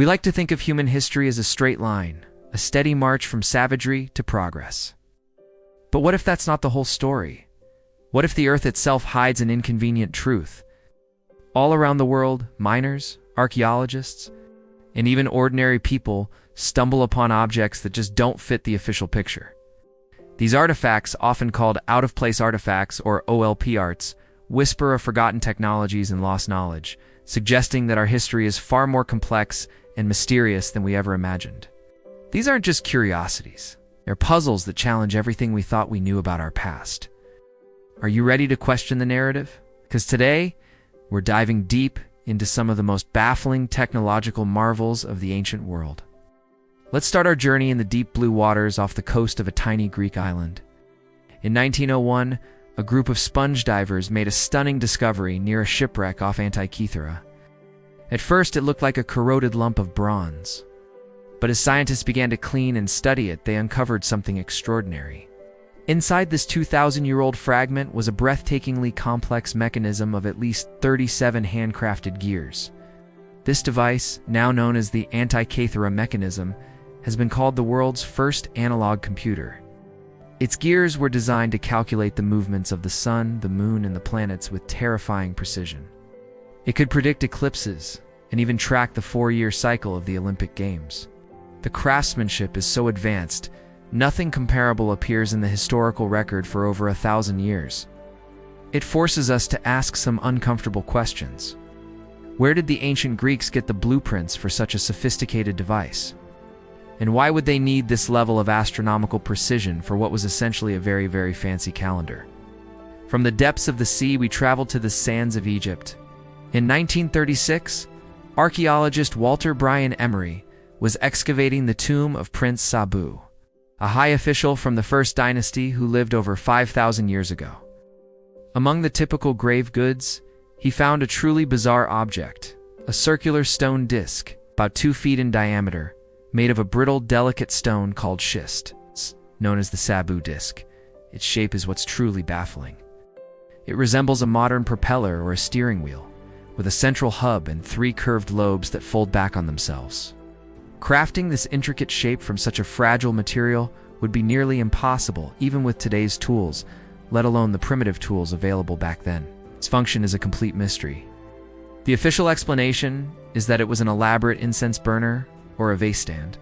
We like to think of human history as a straight line, a steady march from savagery to progress. But what if that's not the whole story? What if the Earth itself hides an inconvenient truth? All around the world, miners, archaeologists, and even ordinary people stumble upon objects that just don't fit the official picture. These artifacts, often called out-of-place artifacts or OLP arts, whisper of forgotten technologies and lost knowledge, suggesting that our history is far more complex and mysterious than we ever imagined. These aren't just curiosities. They're puzzles that challenge everything we thought we knew about our past. Are you ready to question the narrative? Because today, we're diving deep into some of the most baffling technological marvels of the ancient world. Let's start our journey in the deep blue waters off the coast of a tiny Greek island. In 1901, a group of sponge divers made a stunning discovery near a shipwreck off Antikythera. At first, it looked like a corroded lump of bronze. But as scientists began to clean and study it, they uncovered something extraordinary. Inside this 2,000-year-old fragment was a breathtakingly complex mechanism of at least 37 handcrafted gears. This device, now known as the Antikythera Mechanism, has been called the world's first analog computer. Its gears were designed to calculate the movements of the sun, the moon, and the planets with terrifying precision. It could predict eclipses and even track the 4-year cycle of the Olympic Games. The craftsmanship is so advanced, nothing comparable appears in the historical record for over 1,000 years. It forces us to ask some uncomfortable questions. Where did the ancient Greeks get the blueprints for such a sophisticated device? And why would they need this level of astronomical precision for what was essentially a very, very fancy calendar? From the depths of the sea, we traveled to the sands of Egypt. In 1936, archaeologist Walter Bryan Emery was excavating the tomb of Prince Sabu, a high official from the First Dynasty who lived over 5,000 years ago. Among the typical grave goods, he found a truly bizarre object, a circular stone disc, about 2 feet in diameter, made of a brittle, delicate stone called schist, known as the Sabu Disk. Its shape is what's truly baffling. It resembles a modern propeller or a steering wheel, with a central hub and 3 curved lobes that fold back on themselves. Crafting this intricate shape from such a fragile material would be nearly impossible, even with today's tools, let alone the primitive tools available back then. Its function is a complete mystery. The official explanation is that it was an elaborate incense burner or a vase stand,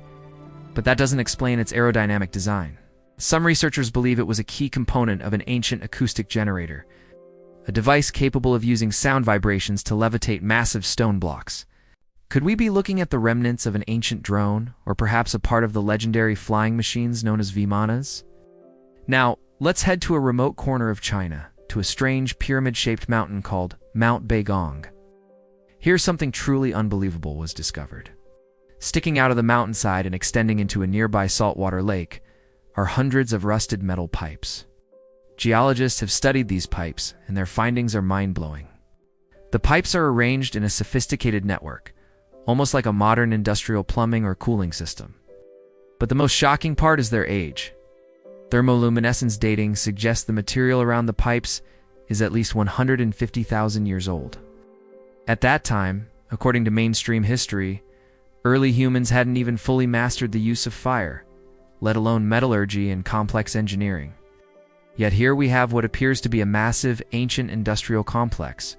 but that doesn't explain its aerodynamic design. Some researchers believe it was a key component of an ancient acoustic generator, a device capable of using sound vibrations to levitate massive stone blocks. Could we be looking at the remnants of an ancient drone, or perhaps a part of the legendary flying machines known as Vimanas? Now, let's head to a remote corner of China, to a strange pyramid-shaped mountain called Mount Baigong. Here something truly unbelievable was discovered. Sticking out of the mountainside and extending into a nearby saltwater lake are hundreds of rusted metal pipes. Geologists have studied these pipes, and their findings are mind-blowing. The pipes are arranged in a sophisticated network, almost like a modern industrial plumbing or cooling system. But the most shocking part is their age. Thermoluminescence dating suggests the material around the pipes is at least 150,000 years old. At that time, according to mainstream history, early humans hadn't even fully mastered the use of fire, let alone metallurgy and complex engineering. Yet here we have what appears to be a massive, ancient industrial complex.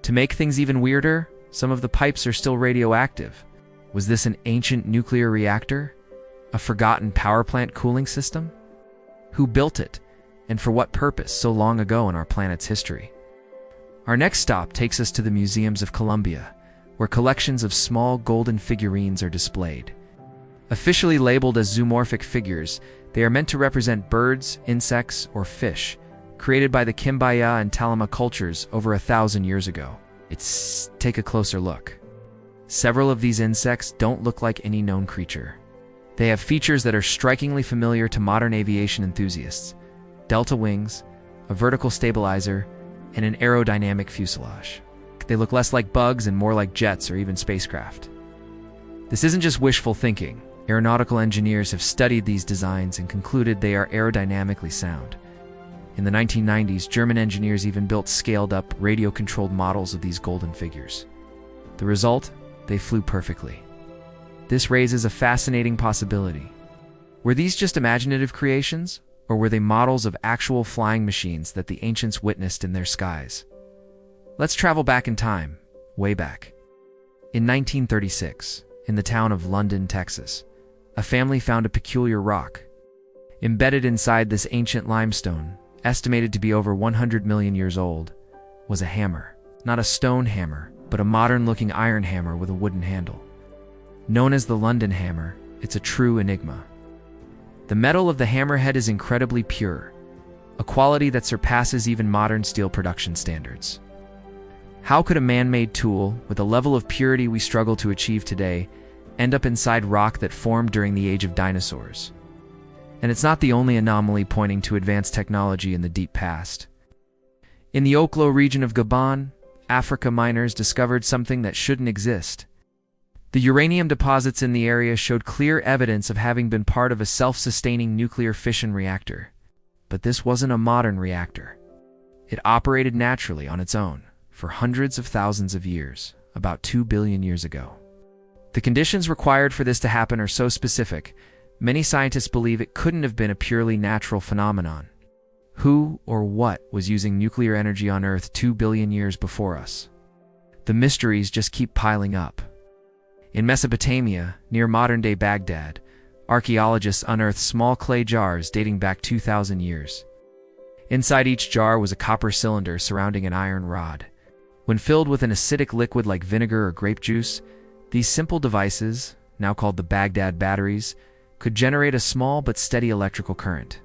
To make things even weirder, some of the pipes are still radioactive. Was this an ancient nuclear reactor? A forgotten power plant cooling system? Who built it, and for what purpose so long ago in our planet's history? Our next stop takes us to the museums of Colombia, where collections of small golden figurines are displayed. Officially labeled as zoomorphic figures, they are meant to represent birds, insects, or fish, created by the Quimbaya and Talama cultures over 1,000 years ago. Take a closer look. Several of these insects don't look like any known creature. They have features that are strikingly familiar to modern aviation enthusiasts: delta wings, a vertical stabilizer, and an aerodynamic fuselage. They look less like bugs and more like jets or even spacecraft. This isn't just wishful thinking. Aeronautical engineers have studied these designs and concluded they are aerodynamically sound. In the 1990s, German engineers even built scaled-up, radio-controlled models of these golden figures. The result? They flew perfectly. this raises a fascinating possibility. Were these just imaginative creations, or were they models of actual flying machines that the ancients witnessed in their skies? Let's travel back in time, way back. In 1936, in the town of London, Texas, a family found a peculiar rock. Embedded inside this ancient limestone, estimated to be over 100 million years old, was a hammer. Not a stone hammer, but a modern-looking iron hammer with a wooden handle. Known as the London hammer, it's a true enigma. The metal of the hammerhead is incredibly pure, a quality that surpasses even modern steel production standards. How could a man-made tool, with a level of purity we struggle to achieve today, end up inside rock that formed during the age of dinosaurs? And it's not the only anomaly pointing to advanced technology in the deep past. In the Oklo region of Gabon, Africa, miners discovered something that shouldn't exist. The uranium deposits in the area showed clear evidence of having been part of a self-sustaining nuclear fission reactor. But this wasn't a modern reactor. It operated naturally on its own for hundreds of thousands of years, about 2 billion years ago. The conditions required for this to happen are so specific, many scientists believe it couldn't have been a purely natural phenomenon. Who or what was using nuclear energy on Earth 2 billion years before us? The mysteries just keep piling up. In Mesopotamia, near modern-day Baghdad, archaeologists unearthed small clay jars dating back 2,000 years. Inside each jar was a copper cylinder surrounding an iron rod. When filled with an acidic liquid like vinegar or grape juice, these simple devices, now called the Baghdad batteries, could generate a small but steady electrical current.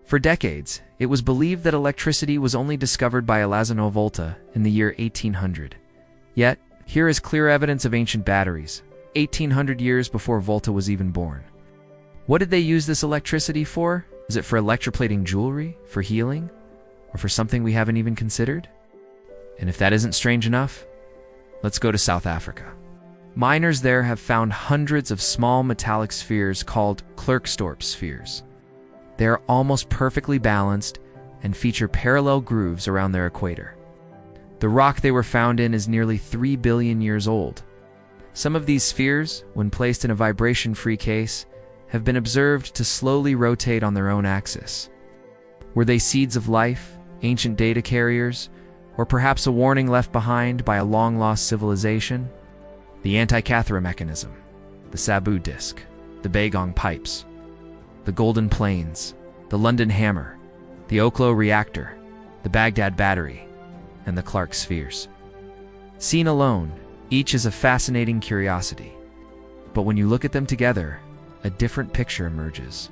For decades, it was believed that electricity was only discovered by Alessandro Volta in the year 1800. Yet, here is clear evidence of ancient batteries, 1800 years before Volta was even born. What did they use this electricity for? Is it for electroplating jewelry, for healing, or for something we haven't even considered? And if that isn't strange enough, let's go to South Africa. Miners there have found hundreds of small metallic spheres called Klerksdorp spheres. They are almost perfectly balanced and feature parallel grooves around their equator. The rock they were found in is nearly 3 billion years old. Some of these spheres, when placed in a vibration-free case, have been observed to slowly rotate on their own axis. Were they seeds of life, ancient data carriers, or perhaps a warning left behind by a long-lost civilization? The Antikythera Mechanism, the Sabu Disk, the Baigong Pipes, the Golden Plains, the London Hammer, the Oklo Reactor, the Baghdad Battery, and the Clark Spheres. Seen alone, each is a fascinating curiosity. But when you look at them together, a different picture emerges.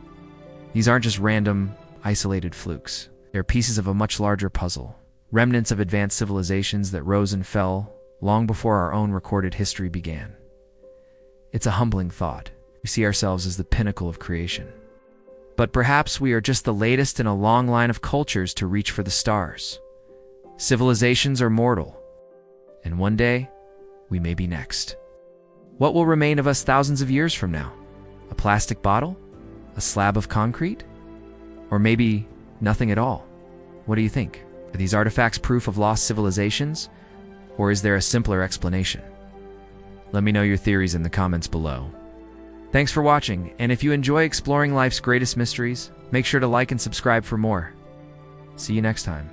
These aren't just random, isolated flukes. They're pieces of a much larger puzzle, remnants of advanced civilizations that rose and fell long before our own recorded history began. It's a humbling thought. We see ourselves as the pinnacle of creation. But perhaps we are just the latest in a long line of cultures to reach for the stars. Civilizations are mortal, and one day, we may be next. What will remain of us thousands of years from now? A plastic bottle? A slab of concrete? Or maybe nothing at all? What do you think? Are these artifacts proof of lost civilizations? Or is there a simpler explanation? Let me know your theories in the comments below. Thanks for watching, and if you enjoy exploring life's greatest mysteries, make sure to like and subscribe for more. See you next time.